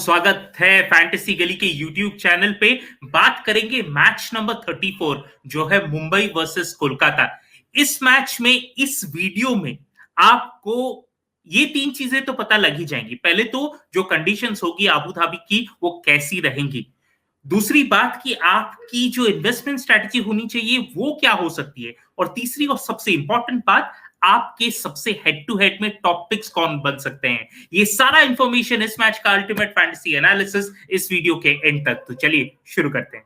स्वागत है फैंटेसी गली के YouTube चैनल पे। बात करेंगे मैच नंबर 34 जो है मुंबई वर्सेस कोलकाता। इस मैच में इस वीडियो में आपको ये तीन चीजें तो पता लग ही जाएंगी। पहले तो जो कंडीशंस होगी आबू धाबी की वो कैसी रहेंगी, दूसरी बात कि आपकी जो इन्वेस्टमेंट स्ट्रेटजी होनी चाहिए वो क्या हो सकती है, और तीसरी और सबसे इंपॉर्टेंट बात, आपके सबसे हेड टू हेड में टॉप पिक्स कौन बन सकते हैं। ये सारा इंफॉर्मेशन इस मैच का अल्टीमेट फैंटेसी एनालिसिस इस वीडियो के एंड तक। तो चलिए शुरू करते हैं।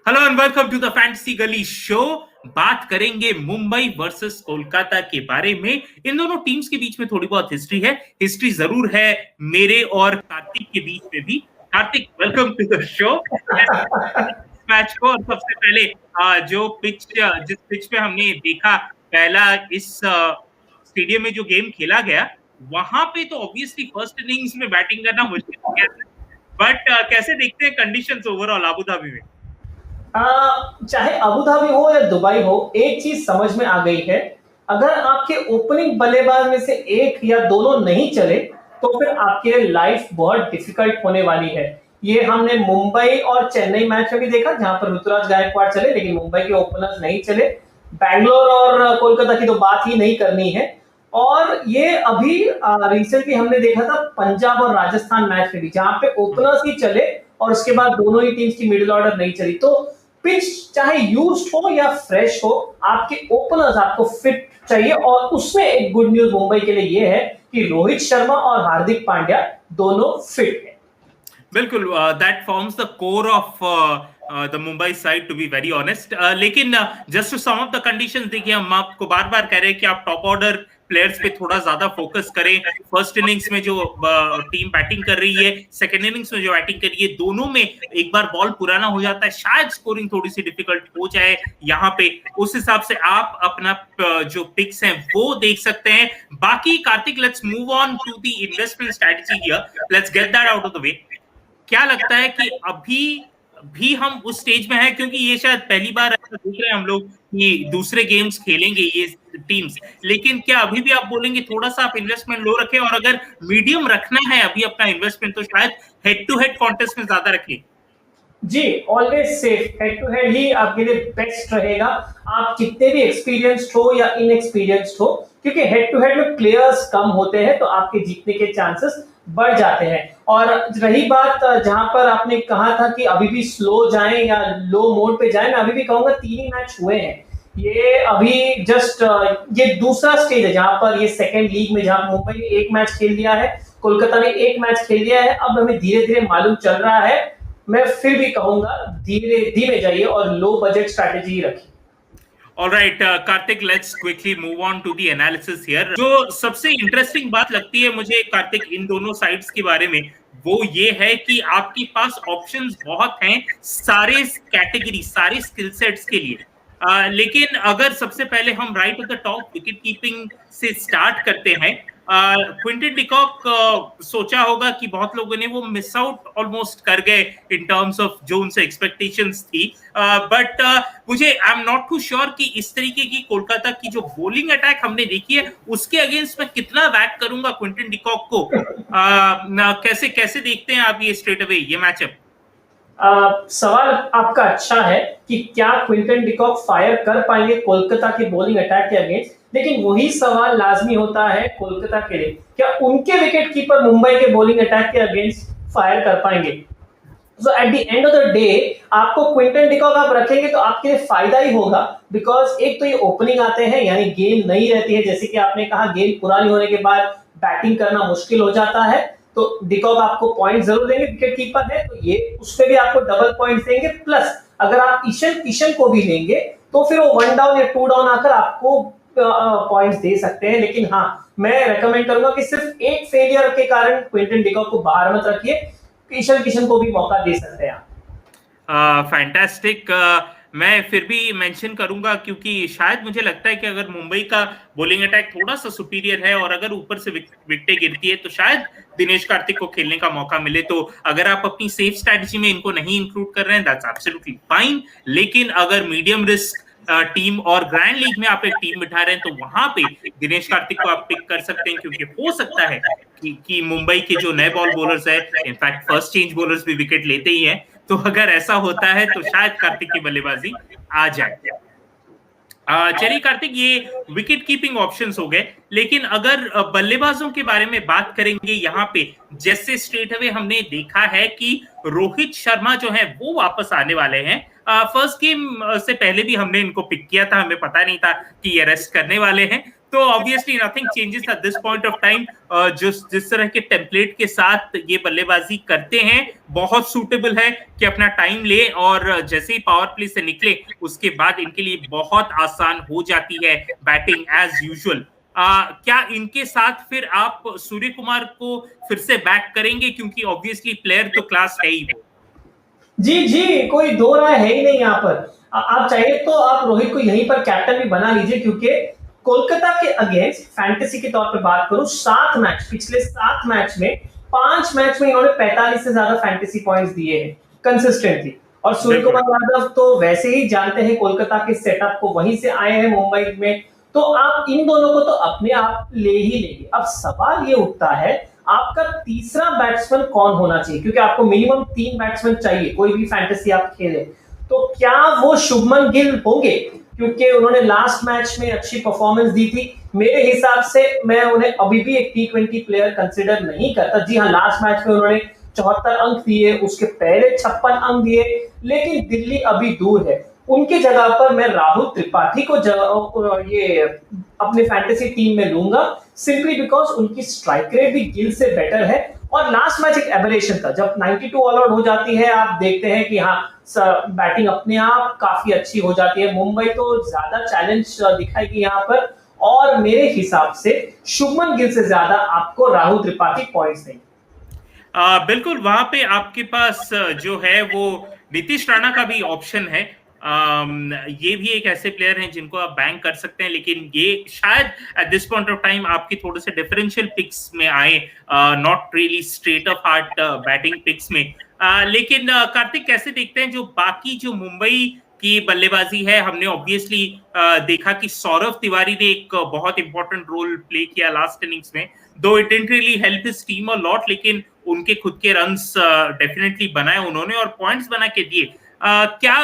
Hello and welcome to the fantasy Gali show. बात करेंगे मुंबई वर्सेस कोलकाता के बारे में। इन दोनों टीम्स के बीच में थोड़ी बहुत हिस्ट्री है, हिस्ट्री जरूर है मेरे और कार्तिक के बीच में भी। Kartik, welcome to the show. Match को, और सबसे पहले जिस पिच पे हमने देखा पहला इस स्टेडियम में जो गेम खेला गया, वहां पे तो ऑब्वियसली फर्स्ट इनिंग्स में बैटिंग करना मुश्किल हो गया, बट कैसे देखते हैं कंडीशंस ओवरऑल आबू धाबी में? चाहे अबू धाबी हो या दुबई हो, एक चीज समझ में आ गई है, अगर आपके ओपनिंग बल्लेबाज में से एक या दोनों नहीं चले तो फिर आपके लिए लाइफ बहुत डिफिकल्ट होने वाली है। ये हमने मुंबई और चेन्नई मैच में भी देखा, जहां पर ऋतुराज गायकवाड़ चले लेकिन मुंबई के ओपनर्स नहीं चले। बैंगलोर और कोलकाता की तो बात ही नहीं करनी है। और ये अभी रिसेंटली हमने देखा था पंजाब और राजस्थान मैच में भी, जहां पे ओपनर्स ही चले और उसके बाद दोनों ही टीम्स की मिडिल ऑर्डर नहीं चली। तो पिच चाहे यूज्ड हो या फ्रेश हो, आपके ओपनर्स आपको फिट चाहिए। और उसमें एक गुड न्यूज मुंबई के लिए ये है कि रोहित शर्मा और हार्दिक पांड्या दोनों फिट हैं। बिल्कुल, that forms the core of the Mumbai side, to be very honest. लेकिन just to some of the conditions, देखिए हम आपको बार बार कह रहे हैं कि आप टॉप ऑर्डर प्लेयर्स पे थोड़ा ज्यादा फोकस करें। फर्स्ट इनिंग्स में जो टीम बैटिंग कर रही है, सेकंड इनिंग्स में जो बैटिंग कर रही है, दोनों में एक बार बॉल पुराना हो जाता है, शायद स्कोरिंग थोड़ी सी डिफिकल्ट हो जाए यहाँ पे। उस हिसाब से आप अपना जो पिक्स हैं वो देख सकते हैं। बाकी Kartik, let's move on to the investment strategy here, let's get that out of the way. क्या लगता है कि अभी भी हम उस स्टेज में हैं, क्योंकि ये शायद पहली बार ऐसा देख रहे हैं हम लोग कि दूसरे गेम्स खेलेंगे ये टीम्स, लेकिन क्या अभी भी आप बोलेंगे थोड़ा सा आप इन्वेस्टमेंट लो रखें, और अगर मीडियम रखना है अभी अपना इन्वेस्टमेंट तो शायद हेड टू हेड कॉन्टेस्ट में ज्यादा रखें? जी, always safe, head to head ही आपके लिए बेस्ट रहेगा। आप कितने भी एक्सपीरियंस्ड हो या इनएक्सपीरियंस्ड हो, क्योंकि हेड टू हेड में प्लेयर्स कम होते हैं तो आपके जीतने के चांसेस बढ़ जाते हैं। और रही बात जहां पर आपने कहा था कि अभी भी स्लो जाएं या लो मोड पे जाएं, मैं अभी भी कहूंगा 3 ही मैच हुए हैं। ये अभी जस्ट ये दूसरा स्टेज है जहां पर ये सेकंड लीग में, जहां मुंबई ने 1 मैच खेल लिया है, कोलकाता ने 1 मैच खेल लिया है। अब हमें धीरे धीरे मालूम चल रहा है। मैं फिर भी कहूंगा धीरे धीरे जाइए और लो बजट स्ट्रैटेजी रखिए। Alright Kartik, let's quickly move on to the analysis here. जो सबसे इंटरेस्टिंग बात लगती है मुझे कार्तिक इन दोनों साइड्स के बारे में, वो ये है कि आपके पास ऑप्शंस बहुत हैं सारे कैटेगरी, सारे स्किल सेट्स के लिए। लेकिन अगर सबसे पहले हम right of the top wicket keeping से स्टार्ट करते हैं, क्विंटन डिकॉक, सोचा होगा कि बहुत लोगों ने वो मिस आउट ऑलमोस्ट कर गए इन टर्म्स ऑफ जो उनसे एक्सपेक्टेशंस थी, बट मुझे I am not too sure कि इस तरीके की कोलकाता की जो बॉलिंग अटैक हमने देखी है उसके अगेंस्ट मैं कितना बैक करूंगा क्विंटन डिकॉक को। कैसे कैसे देखते हैं आप ये स्ट्रेट अवे ये मैचअप? सवाल आपका अच्छा है कि क्या क्विंटन डिकॉक फायर कर पाएंगे कोलकाता की बॉलिंग अटैक के अगेंस्ट, लेकिन वही सवाल लाजमी होता है कोलकाता के लिए, क्या उनके विकेट कीपर मुंबई के बॉलिंग अटैक के अगेंस्ट फायर कर पाएंगे। So at the end of the day आपको क्विंटन डिकॉक आप रखेंगे तो आपके लिए फायदा ही होगा, बिकॉज एक तो ये ओपनिंग आते हैं, यानी गेंद नहीं रहती है, जैसे कि आपने कहा गेंद पुरानी होने के बाद बैटिंग करना मुश्किल हो जाता है, तो डिकॉक आपको पॉइंट जरूर देंगे, विकेट कीपर है तो ये उसपे भी आपको डबल पॉइंट देंगे। प्लस अगर आप ईशन किशन को भी लेंगे तो फिर वो 1 डाउन या 2 डाउन आकर आपको पॉइंट्स दे सकते हैं। लेकिन हाँ, मैं रेकमेंड करूंगा कि सिर्फ एक फेलियर के कारण क्विंटन डिकॉक को बाहर मत रखिए, ईशन किशन को भी मौका दे सकते हैं आप। फैंटास्टिक। मैं फिर भी मेंशन करूंगा क्योंकि शायद मुझे लगता है कि अगर मुंबई का बॉलिंग अटैक थोड़ा सा सुपीरियर है और अगर ऊपर से विकेटें गिरती है तो शायद दिनेश कार्तिक को खेलने का मौका मिले। तो अगर आप अपनी सेफ स्ट्रैटेजी में इनको नहीं इंक्लूड कर रहे हैं, दैट्स एब्सोल्युटली फाइन। लेकिन अगर मीडियम रिस्क टीम और ग्रैंड लीग में आप एक टीम बिठा रहे हैं तो वहां पे दिनेश कार्तिक को आप पिक कर सकते हैं, क्योंकि हो सकता है कि मुंबई के जो नए बॉल बॉलर्स है, इनफैक्ट फर्स्ट चेंज बॉलर्स भी विकेट लेते ही हैं, तो अगर ऐसा होता है तो शायद कार्तिक की बल्लेबाजी आ जाए। चलिए कार्तिक, ये विकेट कीपिंग ऑप्शंस हो गए, लेकिन अगर बल्लेबाजों के बारे में बात करेंगे यहाँ पे, जैसे स्ट्रेट अवे हमने देखा है कि रोहित शर्मा जो है वो वापस आने वाले हैं। फर्स्ट गेम से पहले भी हमने इनको पिक किया था, हमें पता नहीं था कि ये रेस्ट करने वाले हैं, तो obviously nothing changes at this point of time. जिस तरह के टेम्पलेट के साथ ये बल्लेबाजी करते हैं बहुत सूटेबल है कि अपना टाइम ले, और जैसे ही पावर प्ले से निकले उसके बाद इनके लिए बहुत आसान हो जाती है बैटिंग एज यूजुअल। क्या इनके साथ फिर आप सूर्य कुमार को फिर से बैक करेंगे, क्योंकि ऑब्वियसली प्लेयर तो क्लास है ही वो। जी जी, कोई दो राय है ही नहीं यहाँ पर। आप चाहिए तो आप रोहित को यहीं पर कैप्टन भी बना लीजिए, क्योंकि कोलकाता के अगेंस्ट फैंटेसी के तौर पे बात करूं, 7 मैच, पिछले 7 मैच में 5 मैच में इन्होंने 45 से ज्यादा फैंटेसी पॉइंट्स दिए हैं कंसिस्टेंटली। और सूर्य कुमार यादव तो वैसे ही जानते हैं कोलकाता के सेटअप को, वहीं से आए हैं मुंबई में, तो आप इन दोनों को तो अपने आप ले ही लेंगे। अब सवाल ये उठता है आपका तीसरा बैट्समैन कौन होना चाहिए, क्योंकि आपको मिनिमम 3 बैट्समैन चाहिए कोई भी फैंटेसी आप खेले। तो क्या वो शुभमन गिल होंगे, क्योंकि उन्होंने लास्ट मैच में अच्छी परफॉर्मेंस दी थी। मेरे हिसाब से मैं उन्हें अभी भी एक T20 प्लेयर कंसिडर नहीं करता। जी हाँ, लास्ट मैच में उन्होंने 74 अंक दिए, उसके पहले 56 अंक दिए, लेकिन दिल्ली अभी दूर है। उनकी जगह पर मैं राहुल त्रिपाठी को ये अपने फैंटेसी टीम में लूंगा, सिंपली बिकॉज उनकी स्ट्राइक रेट भी गिल से बेटर है। और लास्ट मैच एक एबरेशन था, जब 92 ऑल आउट हो जाती है, आप देखते हैं कि हाँ बैटिंग अपने आप काफी अच्छी हो जाती है। मुंबई तो ज्यादा चैलेंज दिखाएगी यहाँ पर, और मेरे हिसाब से शुभमन गिल से ज्यादा आपको राहुल त्रिपाठी पॉइंट्स देंगे। बिल्कुल, वहां पे आपके पास जो है वो नीतीश राणा का भी ऑप्शन है। ये भी एक ऐसे प्लेयर हैं जिनको आप बैंक कर सकते हैं, लेकिन ये शायद at this point of time आपकी थोड़े से डिफरेंशियल पिक्स में आए, not really straight of heart batting picks में। लेकिन कार्तिक, कैसे देखते हैं जो बाकी जो मुंबई की बल्लेबाजी है? हमने ऑब्वियसली देखा कि सौरव तिवारी ने एक बहुत इंपॉर्टेंट रोल प्ले किया लास्ट इनिंग्स में, दो it didn't really help his team a lot, लेकिन उनके खुद के रन्स डेफिनेटली बनाए उन्होंने और पॉइंट्स बना के दिए। क्या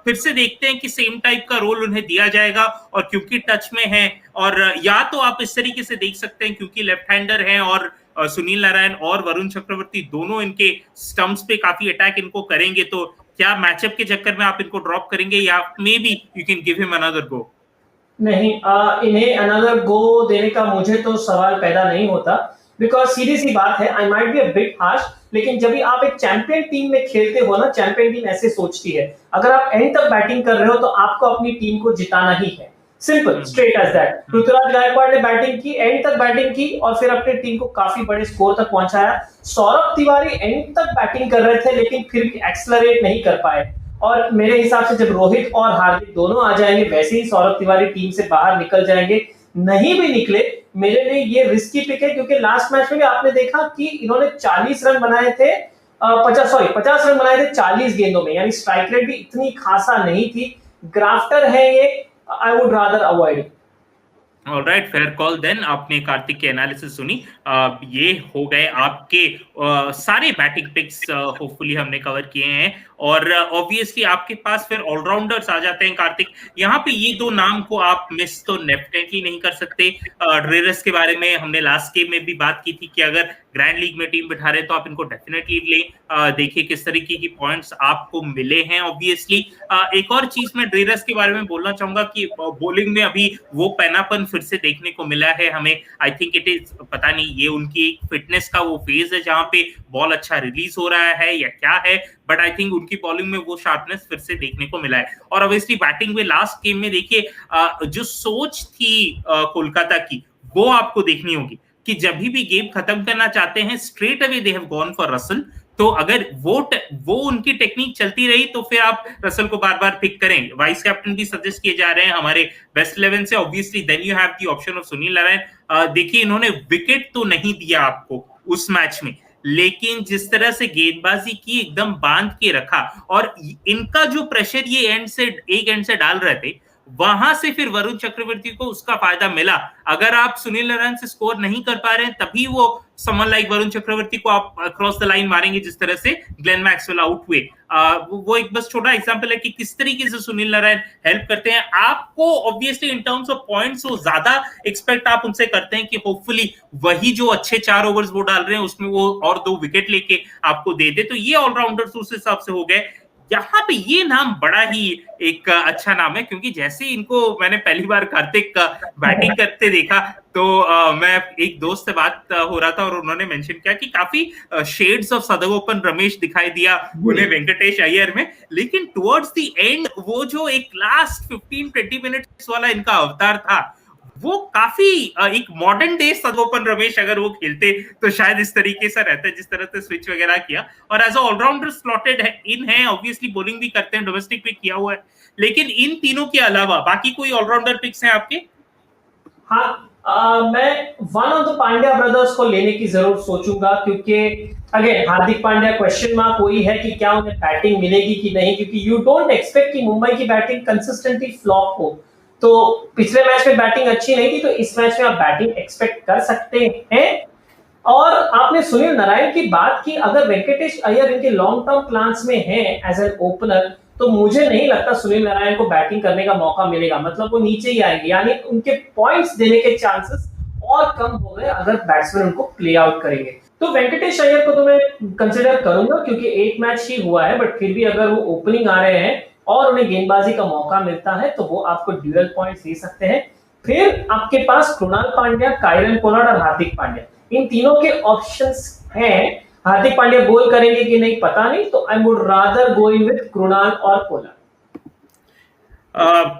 फिर से देखते हैं कि सेम टाइप का रोल उन्हें दिया जाएगा? और क्योंकि टच में है, और या तो आप इस तरीके से देख सकते हैं क्योंकि लेफ्ट हैंडर हैं और सुनील नारायण और वरुण चक्रवर्ती दोनों इनके स्टंप्स पे काफी अटैक इनको करेंगे, तो क्या मैचअप के चक्कर में आप इनको ड्रॉप करेंगे, या maybe you can give him another go? नहीं, इन्हें अनदर गो देने का मुझे तो सवाल पैदा नहीं होता, बिकॉज सीधी सी बात है, I might be a bit harsh, लेकिन जब भी आप एक चैंपियन टीम में खेलते हो ना, चैंपियन टीम ऐसे सोचती है, अगर आप एंड तक बैटिंग कर रहे हो तो आपको अपनी टीम को जिताना ही है। Simple, straight as that. Ruturaj Gaikwad ने बैटिंग की, एंड तक बैटिंग की, और फिर अपनी टीम को काफी बड़े स्कोर तक पहुंचाया। सौरभ तिवारी एंड तक बैटिंग कर रहे थे, लेकिन फिर भी एक्सेलरेट नहीं कर पाए। और मेरे हिसाब से जब रोहित और हार्दिक दोनों आ जाएंगे, वैसे ही सौरभ तिवारी टीम से बाहर निकल जाएंगे। नहीं भी निकले, मेरे लिए ये रिस्की पिक है, क्योंकि लास्ट मैच में भी आपने देखा कि इन्होंने 40 रन बनाए थे, 50 रन बनाए थे 40 गेंदों में, यानी स्ट्राइक रेट भी इतनी खासा नहीं थी। ग्राफ्टर है ये, I would rather avoid. Alright, fair call then. आपने कार्तिक के एनालिसिस सुनी, ये हो गए आपके सारे बैटिंग पिक्स, होपफुली हमने कवर किए हैं, और ऑब्वियसली आपके पास फिर ऑलराउंडर्स आ जाते हैं कार्तिक। यहाँ पे ये दो नाम को आप मिस तो डेफिनेटली नहीं कर सकते। ड्रेरस के बारे में हमने लास्ट गेम में भी बात की थी कि अगर ग्रैंड लीग में टीम बिठा रहे तो आप इनको डेफिनेटली लें। देखिए किस तरीके की पॉइंट्स आपको मिले हैं। ऑब्वियसली एक और चीज मैं ड्रेरस के बारे में बोलना चाहूंगा कि बॉलिंग में अभी वो पैनापन फिर से देखने को मिला है हमें। आई थिंक इट इज, पता नहीं ये उनकी फिटनेस का वो फेज है जहां पे बॉल अच्छा रिलीज हो रहा है या क्या है, बट आई थिंक उनकी बॉलिंग में वो शार्पनेस फिर से देखने को मिला है। और ऑब्वियसली बैटिंग में लास्ट गेम में देखिए जो सोच थी कोलकाता की, वो आपको देखनी होगी कि जब भी गेम खत्म करना चाहते हैं straight away they have gone for Russell. तो अगर वो उनकी टेक्निक चलती रही तो फिर आप रसल को बार बार पिक करें। वाइस कैप्टन भी सजेस्ट किए जा रहे हैं हमारे बेस्ट 11 से। Obviously then you have the option of Sunil Narine. देखिए इन्होंने विकेट तो नहीं दिया आपको उस मैच में, लेकिन जिस तरह से गेंदबाजी की एकदम बांध के रखा, और इनका जो प्रेशर ये एक एंड से डाल रहे थे वहां से फिर वरुण चक्रवर्ती को उसका फायदा मिला। अगर आप सुनील नारायण से स्कोर नहीं कर पा रहे हैं, तभी वो समन लाइक वरुण चक्रवर्ती को आप क्रॉस द लाइन मारेंगे, जिस तरह से ग्लेन मैक्सवेल आउट हुए। वो एक बस छोटा एग्जांपल है कि किस तरीके से सुनील नारायण हेल्प करते हैं आपको। Obviously in terms of points वो ज्यादा एक्सपेक्ट आप उनसे करते हैं कि होपफुली वही जो अच्छे 4 ओवर्स वो डाल रहे हैं उसमें वो और 2 विकेट लेके आपको दे दे। तो ये ऑलराउंडर्स उस हिसाब से हो गए। यहाँ पे ये नाम बड़ा ही एक अच्छा नाम है, क्योंकि जैसे इनको मैंने पहली बार कार्तिक का बैटिंग करते देखा, तो मैं एक दोस्त से बात हो रहा था और उन्होंने मेंशन किया कि काफी शेड्स ऑफ सदगोपन रमेश दिखाई दिया उन्हें वेंकटेश अय्यर में। लेकिन टुवर्ड्स द एंड वो जो एक लास्ट 15-20 मिनट्स वाला इनका अवतार था, वो काफी एक मॉडर्न डे सदगोपन रमेश अगर वो खेलते तो शायद इस तरीके से रहता है जिस तरह से स्विच वगैरह किया। और एज ऑलराउंडर स्लॉटेड इन है, ऑब्वियसली बॉलिंग भी करते हैं, डोमेस्टिक भी किया हुआ है। लेकिन इन तीनों के अलावा बाकी कोई ऑलराउंडर पिक्स हैं आपके? हाँ, मैं one of the Pandya brothers को लेने की जरूर सोचूंगा, क्योंकि again Hardik Pandya question mark वही है कि क्या उन्हें बैटिंग मिलेगी कि नहीं, क्योंकि यू डोंट एक्सपेक्ट कि मुंबई की बैटिंग कंसिस्टेंटली फ्लॉप हो। तो पिछले मैच में बैटिंग अच्छी नहीं थी, तो इस मैच में आप बैटिंग एक्सपेक्ट कर सकते हैं। और आपने सुनील नारायण की बात की, अगर वेंकटेश अय्यर इनके लॉन्ग टर्म प्लान्स में है एज एन ओपनर, तो मुझे नहीं लगता सुनील नारायण को बैटिंग करने का मौका मिलेगा। मतलब वो नीचे ही आएंगे, यानी उनके पॉइंट्स देने के चांसेस और कम हो गए अगर बैट्समैन उनको प्ले आउट करेंगे। तो वेंकटेश अय्यर को तो मैं कंसिडर करूंगा, क्योंकि एक मैच ही हुआ है, बट फिर भी अगर वो ओपनिंग आ रहे हैं और उन्हें गेंदबाजी का मौका मिलता है तो वो आपको ड्यूअल पॉइंट्स दे सकते हैं। फिर आपके पास कृणाल पांड्या, कायरन पोलार्ड और हार्दिक पांड्या, इन तीनों के ऑप्शंस हैं। हार्दिक पांड्या बोल करेंगे कि नहीं पता नहीं, तो आई would rather going with Krunal और पोलार्ड।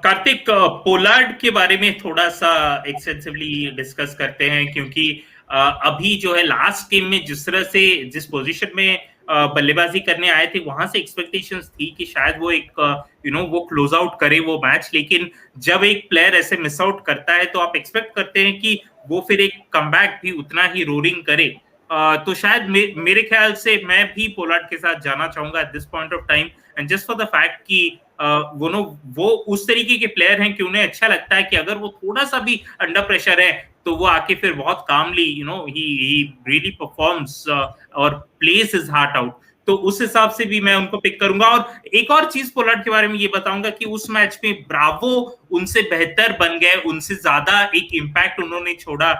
कार्तिक, पोलार्ड के बारे में थोड़ा सा एक्सटेंसिवली डिस्कस करते हैं, क्योंकि अभी जो है लास्ट गेम में जिस तरह से जिस पोजीशन में बल्लेबाजी करने आए थे, वहां से एक्सपेक्टेशंस थी कि शायद वो एक वो क्लोज आउट करे वो मैच। लेकिन जब एक प्लेयर ऐसे मिस आउट करता है तो आप एक्सपेक्ट करते हैं कि वो फिर एक कमबैक भी उतना ही रोरिंग करे। तो शायद मेरे ख्याल से मैं भी पोलार्ड के साथ जाना चाहूंगा eight this point of time, and just for the fact कि वो उस तरीके के प्लेयर हैं कि उन्हें अच्छा लगता है कि अगर वो थोड़ा सा भी अंडर प्रेशर है तो वो आके फिर बहुत कामली ही रियली परफॉर्म्स और प्लेस हिज हार्ट आउट। तो उस हिसाब से भी मैं उनको पिक करूंगा। और एक और चीज पोलार्ड के बारे में ये बताऊंगा कि उस मैच में ब्रावो उनसे बेहतर बन गए, उनसे ज्यादा एक इम्पैक्ट उन्होंने छोड़ा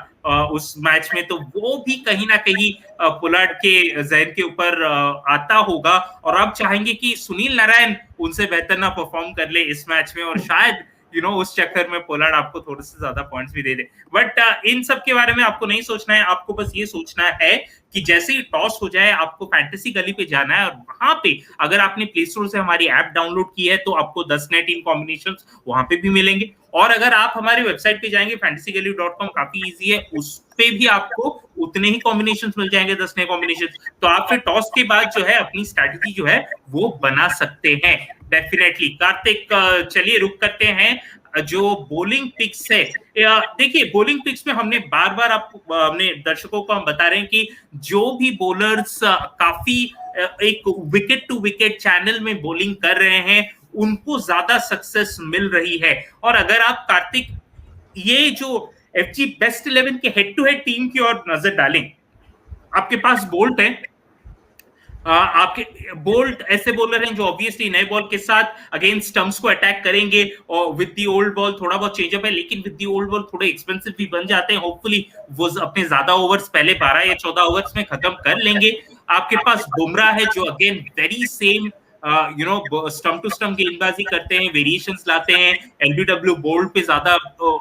उस मैच में, तो वो भी कहीं ना कहीं पोलार्ड के जहन के ऊपर आता होगा। और आप चाहेंगे कि सुनील नारायण उनसे बेहतर ना परफॉर्म कर ले इस मैच में, और शायद उस चक्कर में पोलार्ड आपको थोड़े से ज्यादा पॉइंट्स भी दे दे। बट इन सब के बारे में आपको नहीं सोचना है, आपको बस ये सोचना है कि जैसे ही टॉस हो जाए आपको फैंटेसी गली पे जाना है, और वहां पे अगर आपने प्ले स्टोर से हमारी ऐप डाउनलोड की है तो आपको 10 नए टीम कॉम्बिनेशंस वहां पे भी मिलेंगे। और अगर आप हमारी वेबसाइट पे जाएंगे fantasygalley.com, काफी इजी है, उस पे भी आपको उतने ही कॉम्बिनेशंस मिल जाएंगे, 10 नए कॉम्बिनेशन। तो आप फिर टॉस के बाद जो है अपनी स्ट्रैटेजी जो है वो बना सकते हैं डेफिनेटली। कार्तिक, चलिए रुक करते हैं जो बॉलिंग पिक्स है। देखिए बॉलिंग पिक्स में हमने बार बार हमने दर्शकों को हम बता रहे हैं कि जो भी बॉलर्स काफी एक विकेट टू विकेट चैनल में बॉलिंग कर रहे हैं उनको ज्यादा सक्सेस मिल रही है। और अगर आप कार्तिक ये जो एफजी बेस्ट 11 के हेड टू हेड टीम की ओर नजर डालें, आपके पास बोल्ट है, आपके बोल्ट ऐसे बॉलर हैं जो ऑब्वियसली नए बॉल के साथ अगेंस्ट स्टंप्स को अटैक करेंगे, और विद दी ओल्ड बॉल थोड़ा बहुत चेंजअप है, लेकिन विद दी ओल्ड बॉल थोड़े एक्सपेंसिव भी बन जाते हैं। होपफुली वो अपने ज्यादा ओवर्स पहले 12 या 14 ओवर्स में खत्म कर लेंगे। आपके पास बुमराह है जो again very same stump to stump गेंदबाजी करते हैं, वेरिएशंस लाते हैं, एलबीडब्ल्यू बोल्ड पे ज्यादा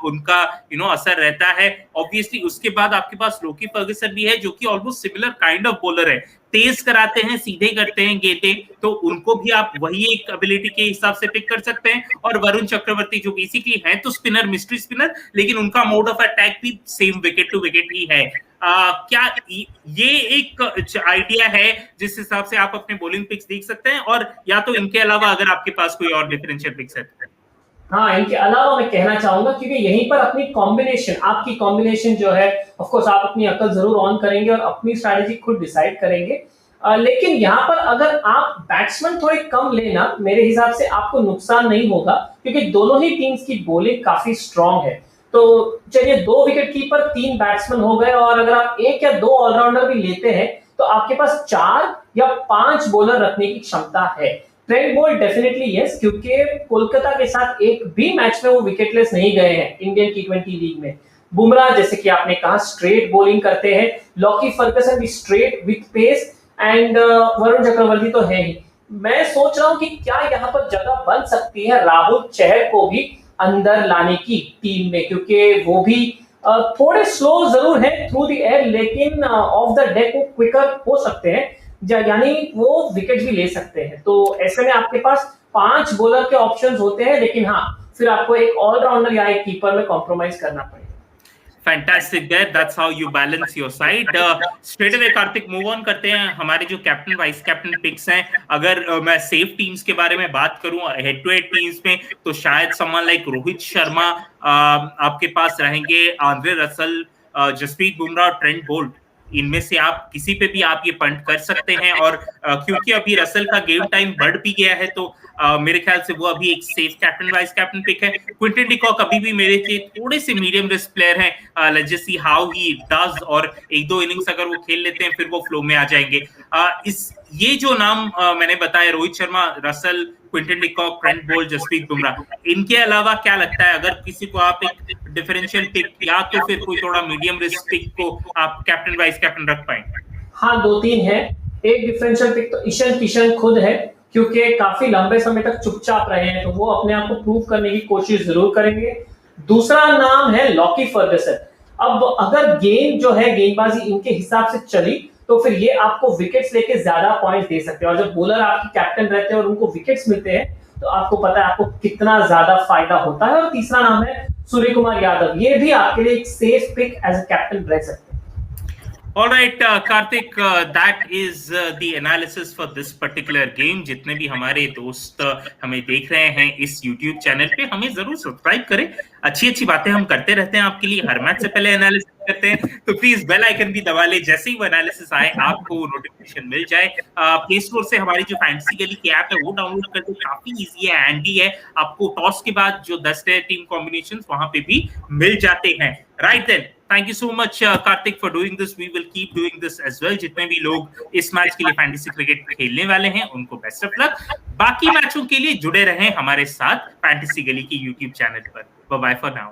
उनका असर रहता है। ऑब्वियसली उसके बाद आपके पास लोकी फर्गसन भी है जो कि almost similar kind of bowler है, तेज कराते हैं, सीधे करते हैं गेंदें, तो उनको भी आप वही एक एबिलिटी के हिसाब से पिक कर सकते हैं। और वरुण चक्रवर्ती जो बेसिकली है तो स्पिनर, मिस्ट्री स्पिनर, लेकिन उनका मोड ऑफ अटैक भी सेम विकेट टू विकेट ही है। क्या ये एक आइडिया है जिस हिसाब से आप अपने बॉलिंग पिक्स देख सकते हैं, और या तो इनके अलावा अगर आपके पास कोई और डिफरेंशियल पिक्स है? हाँ, इनके अलावा मैं कहना चाहूंगा, क्योंकि यहीं पर अपनी कॉम्बिनेशन, आपकी कॉम्बिनेशन जो है, ऑफ कोर्स आप अपनी अकल जरूर ऑन करेंगे और अपनी स्ट्रैटेजी खुद डिसाइड करेंगे। लेकिन यहाँ पर अगर आप बैट्समैन थोड़े कम लेना, मेरे हिसाब से आपको नुकसान नहीं होगा, क्योंकि दोनों ही टीम्स की बॉलिंग काफी स्ट्रांग है। तो चलिए 2 विकेट कीपर 3 बैट्समैन हो गए, और अगर आप 1 या 2 ऑलराउंडर भी लेते हैं तो आपके पास 4 या 5 बॉलर रखने की क्षमता है। ट्रेंट बोल्ट डेफिनेटली यस, क्योंकि कोलकाता के साथ एक भी मैच में वो विकेटलेस नहीं गए हैं इंडियन टी20 लीग में। बुमराह जैसे कि आपने कहा स्ट्रेट बॉलिंग करते हैं, लॉकी फर्गसन भी straight with pace, and Varun Chakravarthy तो है ही। मैं सोच रहा हूं कि क्या यहाँ पर जगह बन सकती है राहुल चहर को भी अंदर लाने की टीम में, क्योंकि वो भी थोड़े स्लो जरूर है थ्रू द एयर, लेकिन ऑफ द डेक वो क्विकर हो सकते हैं, यानी वो विकेट भी ले सकते हैं। तो ऐसे में आपके पास 5 बॉलर के ऑप्शंस होते हैं, लेकिन हाँ फिर आपको एक ऑलराउंडर या एक कीपर में कॉम्प्रोमाइज करना पड़ेगा। Fantastic there. That's how you balance your side. Straight away Kartik move on करते हैं हमारे जो कैप्टन वाइस कैप्टन पिक्स हैं। अगर मैं सेफ टीम्स के बारे में बात करूं हेड टू हेड टीम्स में, तो शायद समवन लाइक रोहित शर्मा आपके पास रहेंगे, आंद्रे रसल, जसप्रीत बुमराह और ट्रेंट बोल्ट। इनमें से आप किसी पे भी आप ये पंट कर सकते हैं, और क्योंकि अभी रसल का गेम टाइम बढ़ भी गया है, तो मेरे ख्याल से वो अभी एक safe captain vice captain pick है। क्विंटन डिकॉक अभी भी मेरे लिए थोड़े से मीडियम रिस्क प्लेयर हैं, let's just see how he does, और 1-2 इनिंग्स अगर वो खेल लेते हैं फिर वो फ्लो में आ जाएंगे। ये जो नाम मैंने बताया, Rohit Sharma, Russell, Quinton de Kock, Trent Boult, Jasprit Bumrah, इनके अलावा क्या लगता है अगर किसी को आप एक डिफरेंशियल पिक या तो फिर कोई थोड़ा मीडियम रिस्क पिक को आप कैप्टन वाइस कैप्टन रख पाएंगे? हाँ, 2-3 है। एक डिफरेंशियल पिक तो ईशान किशन खुद है, क्योंकि काफी लंबे समय तक चुपचाप रहे हैं, तो वो अपने आप को प्रूव करने की कोशिश जरूर करेंगे। दूसरा नाम है लॉकी फर्गसन। अब अगर गेंद जो है गेंदबाजी इनके हिसाब से चली, तो फिर ये आपको विकेट्स लेके ज्यादा पॉइंट्स दे सकते हैं, और जब बॉलर आपके कैप्टन रहते हैं और उनको विकेट्स मिलते हैं, तो आपको पता है आपको कितना ज्यादा फायदा होता है। और तीसरा नाम है सूर्य कुमार यादव, ये भी आपके लिए एक safe pick as a captain रह सकते हैं। All right, Karthik, that is the analysis for this particular game. जितने भी हमारे दोस्त हमें देख रहे हैं इस YouTube चैनल पे, हमें जरूर सब्सक्राइब करें। अच्छी बातें हम करते रहते हैं आपके लिए, हर मैच से पहले एनालिसिस करते हैं, तो प्लीज बेल आइकन भी दबा ले, जैसे ही वो एनालिसिस आए आपको नोटिफिकेशन मिल जाए। प्ले स्टोर से हमारी जो फैंटेसी गली की ऐप है वो डाउनलोड कर दो, काफी इजी है, हैंडी है। आपको टॉस के बाद जो 10 टीम कॉम्बिनेशंस वहां पे भी मिल जाते हैं। Right then, thank you so much Kartik for doing this. We will keep doing this as well. जितने भी लोग इस मैच के लिए फैंटेसी क्रिकेट खेलने वाले हैं उनको बेस्ट ऑफ लक। बाकी मैचों के लिए जुड़े रहें हमारे साथ फैंटेसी गली की यूट्यूब चैनल पर। Bye bye for now.